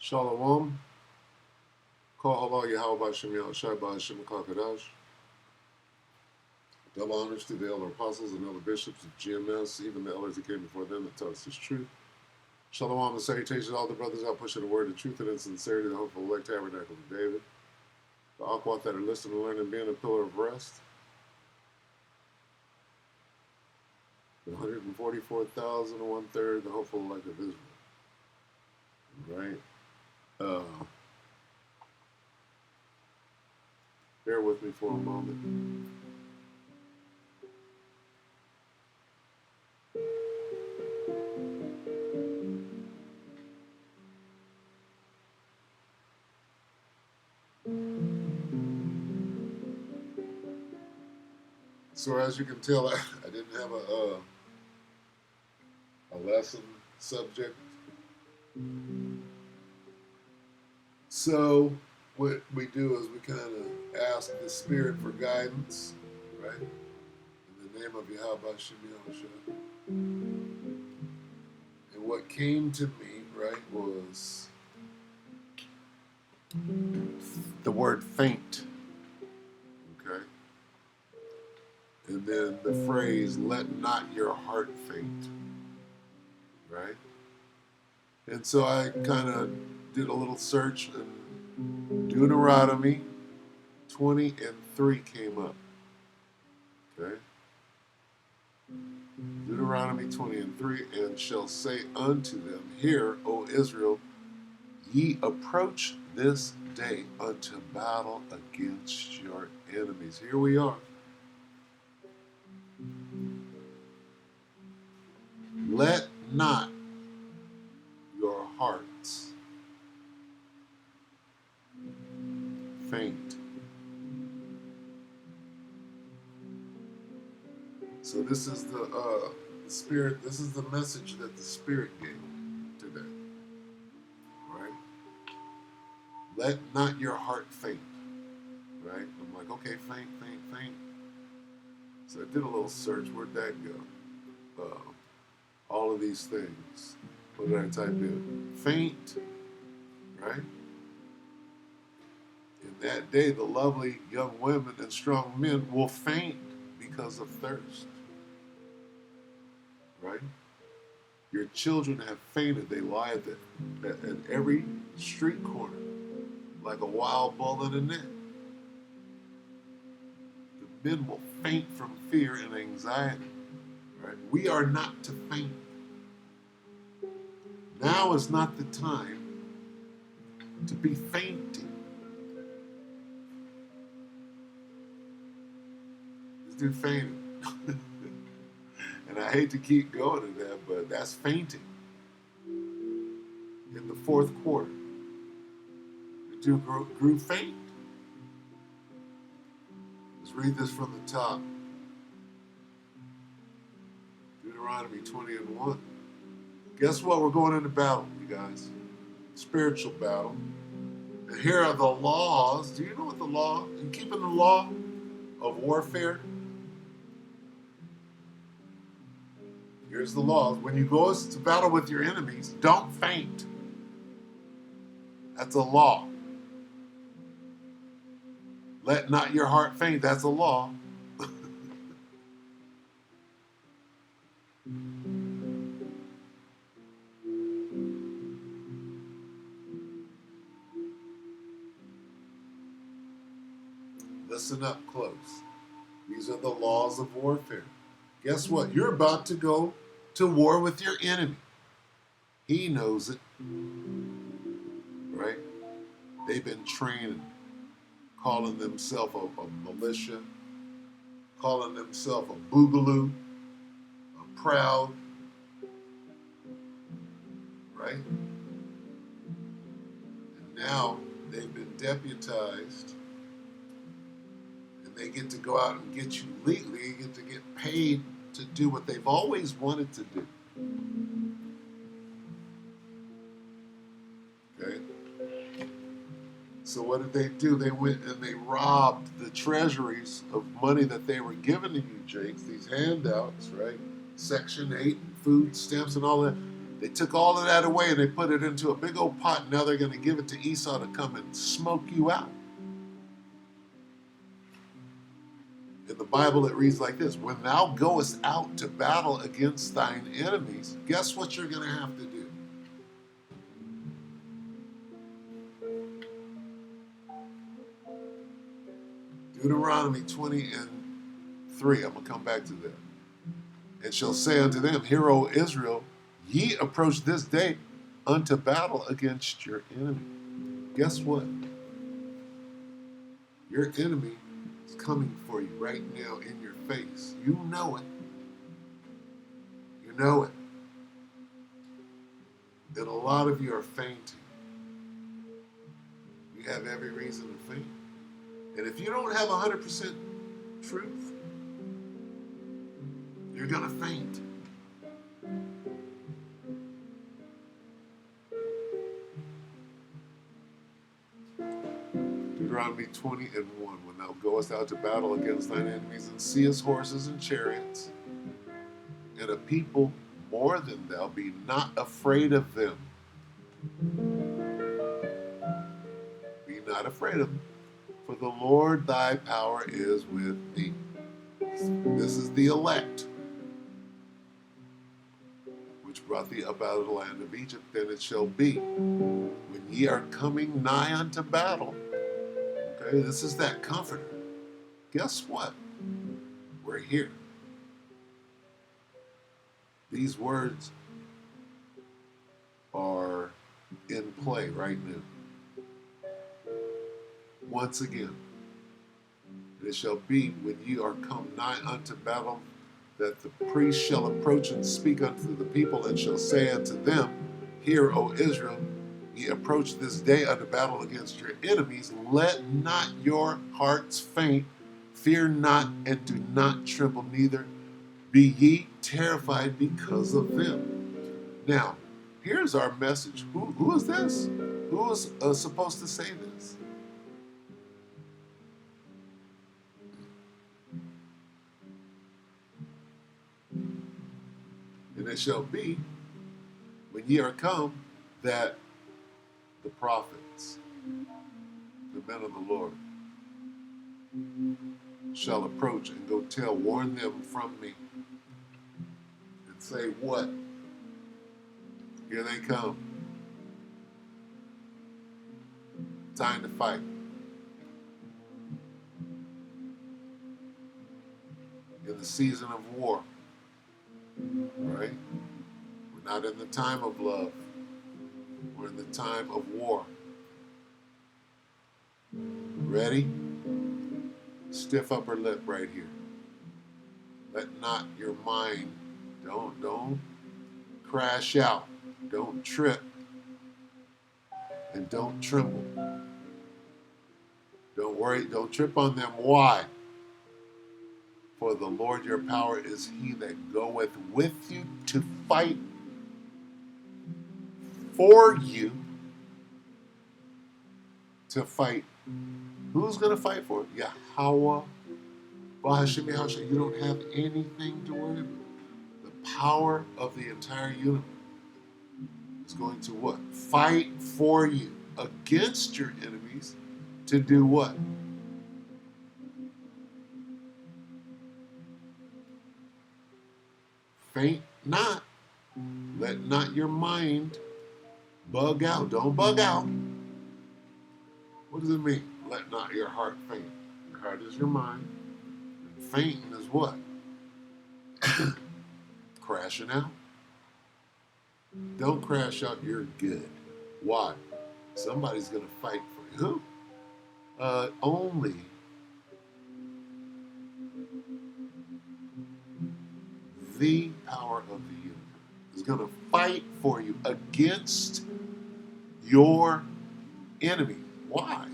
Shalom. Call halal Yahweh Shem Yahushai Ba'Shem Kakadash. Double honors to the elder apostles and elder bishops of GMS, even the elders that came before them that taught us this truth. Shalom and salutations to all the brothers out pushing the word of truth and in sincerity, the hopeful elect tabernacle of David. The Aquat that are listening, learning, being a pillar of rest. The 144,000 and one-third, the hopeful elect of Israel. Right? Bear with me for a moment. So as you can tell, I didn't have a lesson subject. So what we do is we kind of ask the Spirit for guidance, right? In the name of Yahweh Shem Yahushua. And what came to me, right, was the word faint. Okay? And then the phrase, let not your heart faint. Right? And so I kind of did a little search, and Deuteronomy 20:3 came up. Okay? Deuteronomy 20:3, and shall say unto them, Hear, O Israel, ye approach this day unto battle against your enemies. Here we are. Let not your hearts faint. So this is the Spirit, this is the message that the Spirit gave today. Right? Let not your heart faint. Right? I'm like, okay, faint. So I did a little search. Where'd that go? All of these things. What did I type in? Faint. Right? In that day, the lovely young women and strong men will faint because of thirst. Right? Your children have fainted. They lie at every street corner like a wild bull in a net. The men will faint from fear and anxiety. Right? We are not to faint. Now is not the time to be fainting. This dude fainted. And I hate to keep going to that, but that's fainting. In the fourth quarter, the dude grew faint. Let's read this from the top. Deuteronomy 20:1. Guess what? We're going into battle, you guys. Spiritual battle. And here are the laws. Do you know what the law? You keeping the law of warfare? Here's the laws. When you go to battle with your enemies, don't faint. That's a law. Let not your heart faint. That's a law. Listen up close. These are the laws of warfare. Guess what? You're about to go to war with your enemy. He knows it. Right? They've been training, calling themselves a militia, calling themselves a boogaloo, a proud. Right? And now they've been deputized. They get to go out and get you legally. You get to get paid to do what they've always wanted to do. Okay? So what did they do? They went and they robbed the treasuries of money that they were giving to you, Jakes, these handouts, right? Section 8, food stamps and all that. They took all of that away and they put it into a big old pot. And now they're going to give it to Esau to come and smoke you out. In the Bible, it reads like this: when thou goest out to battle against thine enemies, guess what you're going to have to do? Deuteronomy 20:3. I'm going to come back to that. And shall say unto them, Hear, O Israel, ye approach this day unto battle against your enemy. Guess what? Your enemy is coming for you right now in your face. You know it. You know it. And a lot of you are fainting. You have every reason to faint. And if you don't have 100% truth, you're going to faint. Deuteronomy 20:1. When thou goest out to battle against thine enemies, and seest horses and chariots, and a people more than thou, be not afraid of them. Be not afraid of them, for the Lord thy power is with thee. This is the elect, which brought thee up out of the land of Egypt. Then it shall be, when ye are coming nigh unto battle, okay, this is that comforter. Guess what? We're here. These words are in play right now. Once again, it shall be when ye are come nigh unto battle, that the priest shall approach and speak unto the people, and shall say unto them, Hear, O Israel, ye approach this day unto battle against your enemies. Let not your hearts faint. Fear not, and do not tremble, neither be ye terrified because of them. Now, here's our message. Who is this? Who is supposed to say this? And it shall be, when ye are come, that the prophets, the men of the Lord, shall approach and go tell, warn them from me, and say, what? Here they come. Time to fight. In the season of war, right? We're not in the time of love. We're in the time of war. Ready? Stiff upper lip right here. Let not your mind, don't crash out. Don't trip. And don't tremble. Don't worry, don't trip on them. Why? For the Lord your power is he that goeth with you to fight for you. To fight. Who's going to fight for you? Yahweh. Bahashim Yahushua. You don't have anything to worry about. The power of the entire universe is going to what? Fight for you against your enemies to do what? Faint not. Let not your mind bug out. Don't bug out. What does it mean? Let not your heart faint. Your heart is your mind. And fainting is what? Crashing out. Don't crash out. You're good. Why? Somebody's going to fight for you. Who? Only the power of the universe is going to fight for you against your enemy. Why?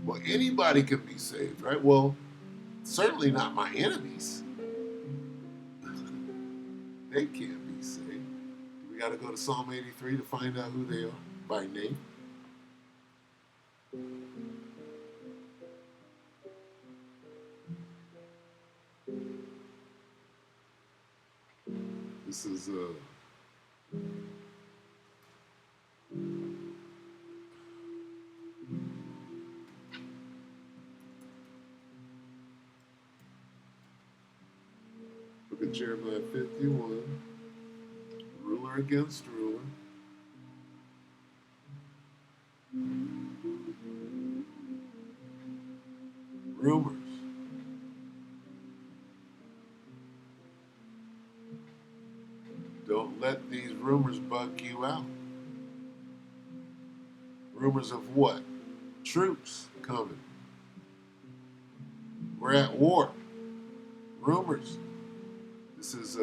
Well, anybody can be saved, right? Well, certainly not my enemies. They can't be saved. We got to go to Psalm 83 to find out who they are by name. This is look at Jeremiah 51. Ruler against ruler. Rumors. Don't let these rumors bug you out. Rumors of what? Troops coming. We're at war. Rumors. This is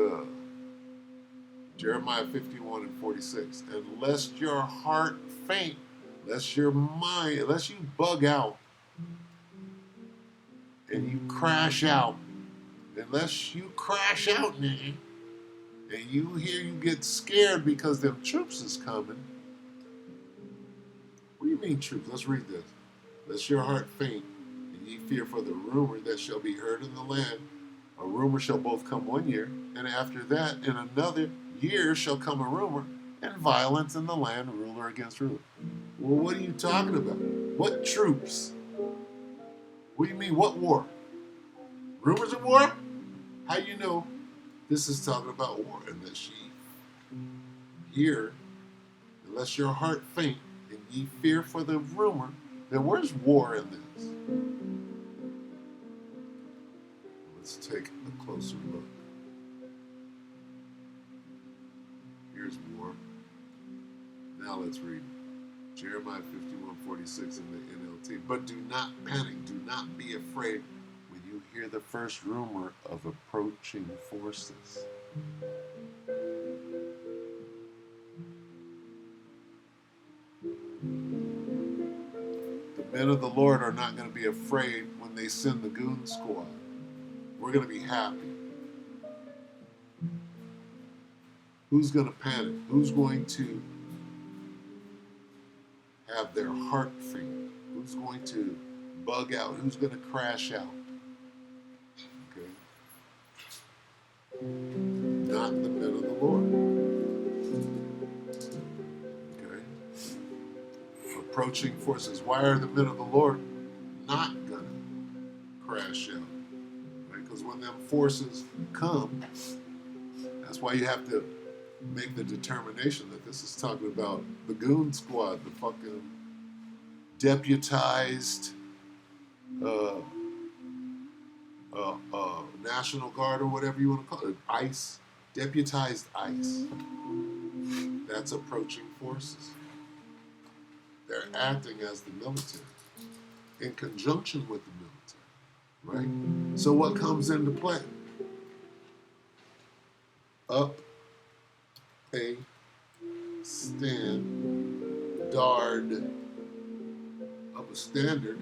Jeremiah 51 and 46. And lest your heart faint, lest your mind, unless you bug out and you crash out, unless you crash out now, and you get scared because them troops is coming. What do you mean troops? Let's read this. Lest your heart faint, and ye fear for the rumor that shall be heard in the land. A rumor shall both come 1 year, and after that, in another year shall come a rumor, and violence in the land, ruler against ruler. Well, what are you talking about? What troops? What do you mean, what war? Rumors of war? How you know this is talking about war? Unless ye hear, unless your heart faint, and ye fear for the rumor, then where's war in this? Let's take a closer look. Here's war. Now let's read Jeremiah 51:46 in the NLT. But do not panic, do not be afraid when you hear the first rumor of approaching forces. The men of the Lord are not going to be afraid when they send the goon squad. We're going to be happy. Who's going to panic? Who's going to have their heart faint? Who's going to bug out? Who's going to crash out? Okay. Not the men of the Lord. Okay. Approaching forces. Why are the men of the Lord not going to crash out? Right? Because when them forces come, that's why you have to make the determination that this is talking about the goon squad, the fucking deputized National Guard or whatever you want to call it, ICE, deputized ICE. That's approaching forces. They're acting as the military in conjunction with the military, right? So what comes into play? Up a standard of a standard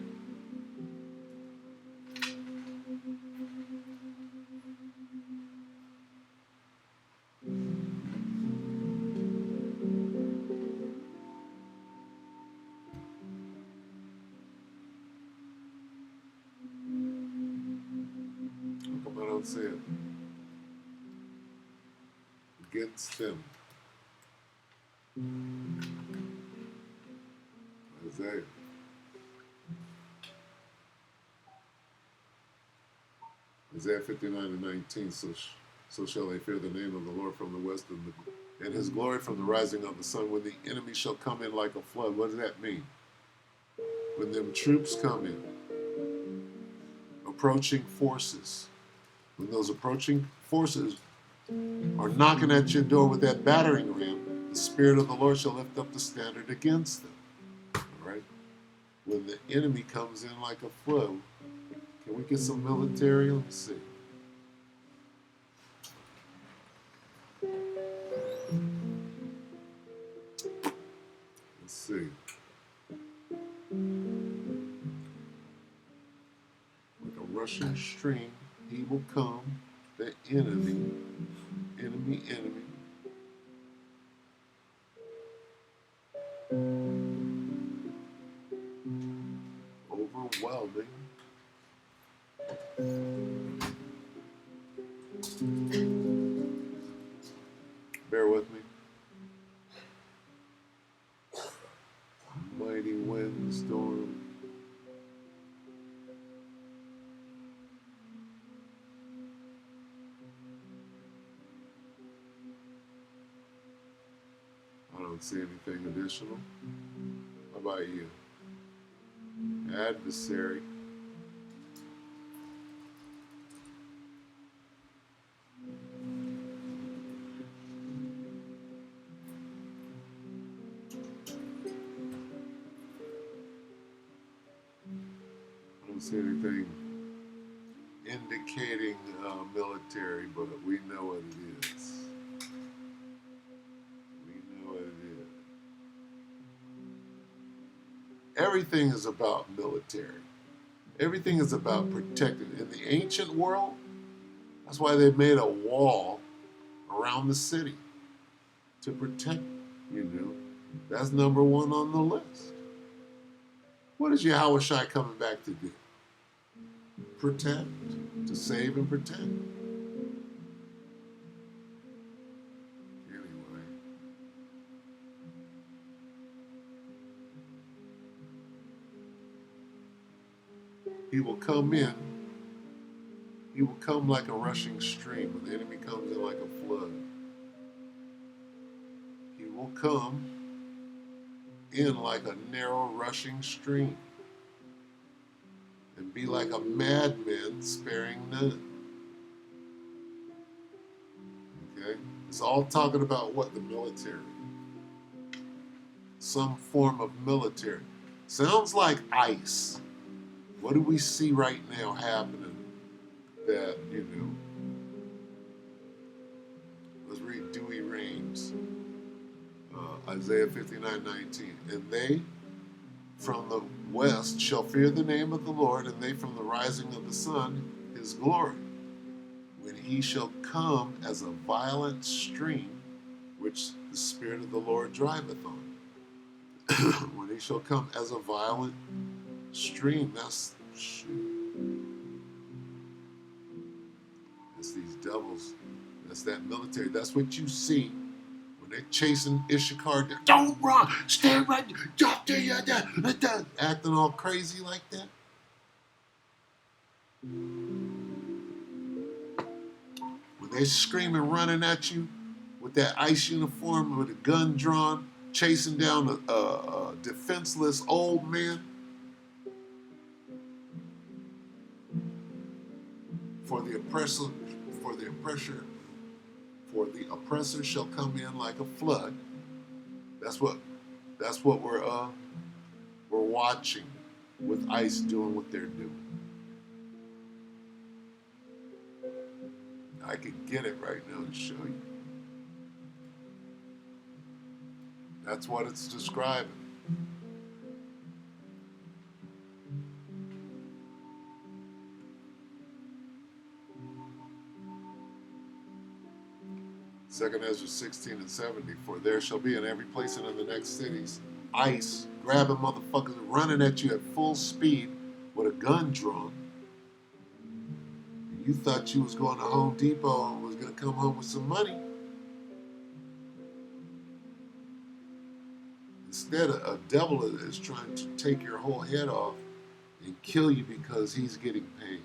how come I don't say it? Against them. Isaiah. Isaiah 59:19. So shall they fear the name of the Lord from the west and his glory from the rising of the sun. When the enemy shall come in like a flood. What does that mean? When them troops come in, approaching forces. When those approaching forces are knocking at your door with that battering ram, the Spirit of the Lord shall lift up the standard against them. All right? When the enemy comes in like a flood, can we get some military? Let me see. Let's see. Like a rushing stream, he will come, the enemy, overwhelming. storm. I don't see anything additional. How about you? Adversary. I don't see anything indicating military, but we know what it is. We know what it is. Everything is about military. Everything is about protecting. In the ancient world, that's why they made a wall around the city to protect, you know. That's number one on the list. What is Yahushua coming back to do? Protect, to save and protect. Anyway. He will come in. He will come like a rushing stream when the enemy comes in like a flood. He will come in like a narrow rushing stream and be like a madman sparing none. Okay? It's all talking about what? The military. Some form of military. Sounds like ICE. What do we see right now happening that, you know, let's read Dewey Rames, Isaiah 59:19. And they from the west shall fear the name of the Lord, and they from the rising of the sun his glory. When he shall come as a violent stream, which the Spirit of the Lord driveth on. When he shall come as a violent stream, that's these devils. That's that military. That's what you see when they're chasing Issachar. Don't run. Stay right there. Acting all crazy like that. When they're screaming, running at you with that ICE uniform with a gun drawn, chasing down a defenseless old man. For the oppressor shall come in like a flood. That's what we're watching with ICE doing what they're doing. I can get it right now and show you. That's what it's describing. Second Ezra 16:70. For there shall be in every place and in the next cities ICE grabbing motherfuckers running at you at full speed with a gun drawn. You thought you was going to Home Depot and was going to come home with some money. Instead, a devil is trying to take your whole head off and kill you because he's getting paid.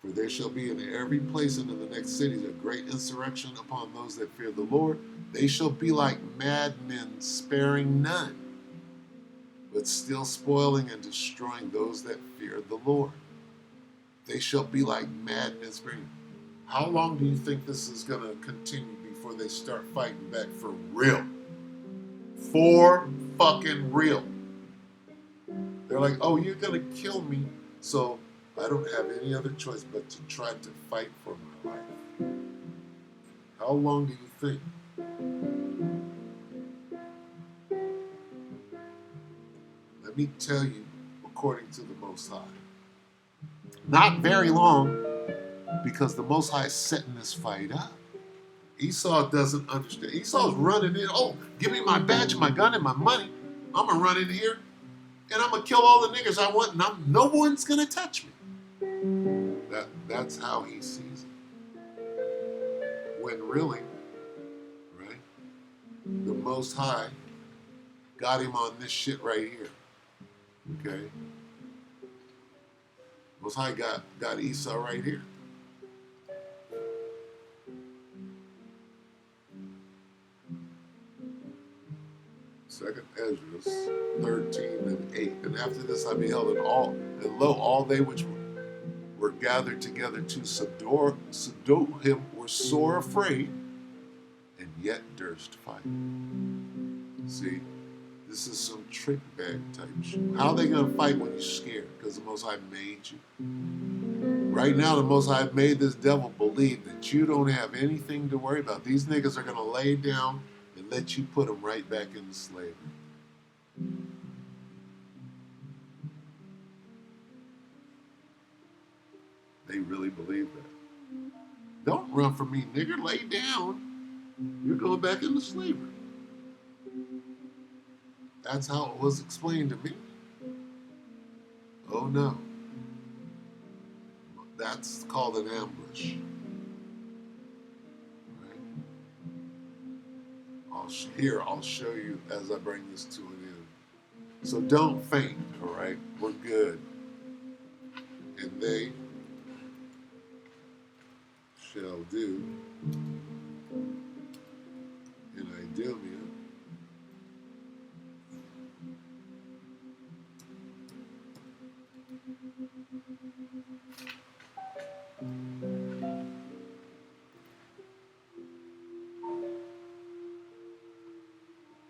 For there shall be in every place and in the next cities a great insurrection upon those that fear the Lord. They shall be like madmen, sparing none, but still spoiling and destroying those that fear the Lord. They shall be like madmen, sparing. How long do you think this is going to continue before they start fighting back for real? For fucking real. They're like, oh, you're going to kill me, so I don't have any other choice but to try to fight for my life. How long do you think? Let me tell you, according to the Most High. Not very long, because the Most High is setting this fight up. Esau doesn't understand. Esau's running in. Oh, give me my badge, my gun, and my money. I'm going to run in here, and I'm going to kill all the niggas I want, and no one's going to touch me. That's how he sees it. When really, right, the Most High got him on this shit right here. Okay? Most High got Esau right here. Second Ezra 13:8. And after this I beheld, and lo, all they which were gathered together to subdue him were sore afraid, and yet durst fight. See, this is some trick bag type shit. How are they going to fight when you're scared? Because the Most High made you. Right now, the Most High made this devil believe that you don't have anything to worry about. These niggas are going to lay down and let you put them right back into slavery. They really believe that. Don't run from me, nigger. Lay down. You're going back into slavery. That's how it was explained to me. Oh no. That's called an ambush. Right? I'll show you as I bring this to an end. So don't faint, all right? We're good. And they shall do in Idumea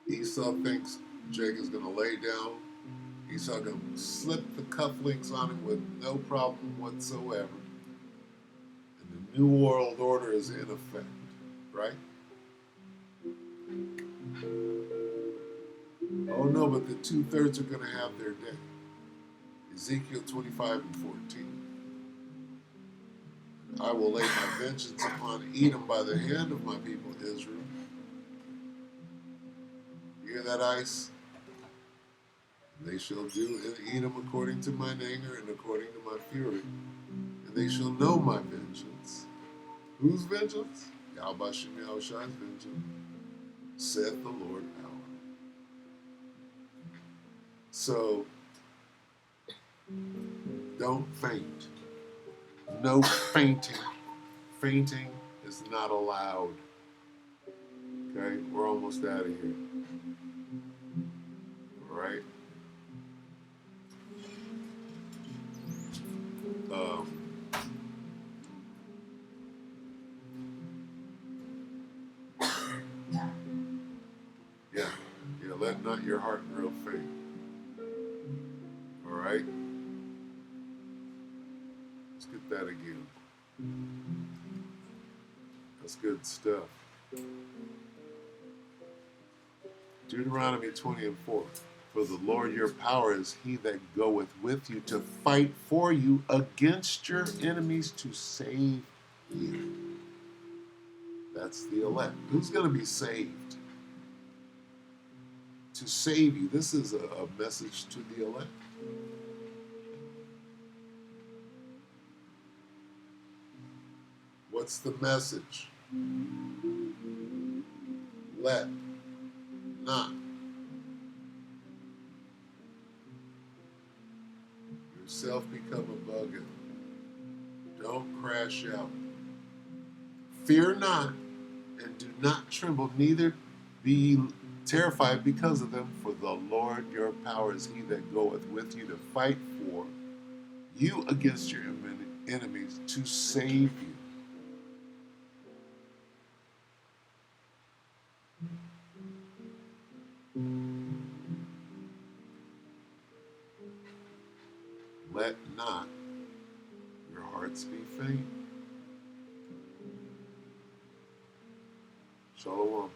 Esau thinks Jacob's going to lay down. Esau going to slip the cufflinks on him with no problem whatsoever. And the New World Order is in effect, right? Oh no, but the 2/3 are going to have their day. Ezekiel 25:14. I will lay my vengeance upon Edom by the hand of my people Israel. You hear that, Ice? They shall do in Edom according to mine anger and according to my fury. And they shall know my vengeance. Whose vengeance? Yahweh Shem Yahushai's vengeance, saith the Lord power. So, don't faint. No fainting. Fainting is not allowed. Okay? We're almost out of here. All right? Yeah, let not your heart grow faint. All right? Let's get that again. That's good stuff. Deuteronomy 20:4. For the Lord your power is he that goeth with you to fight for you against your enemies to save you. That's the elect. Who's going to be saved? To save you. This is a message to the elect. What's the message? Let not yourself become a bugger. Don't crash out. Fear not, and do not tremble, neither be ye terrified because of them, for the Lord your power is he that goeth with you to fight for you against your enemies to save you. Let not your hearts be faint. Shalom.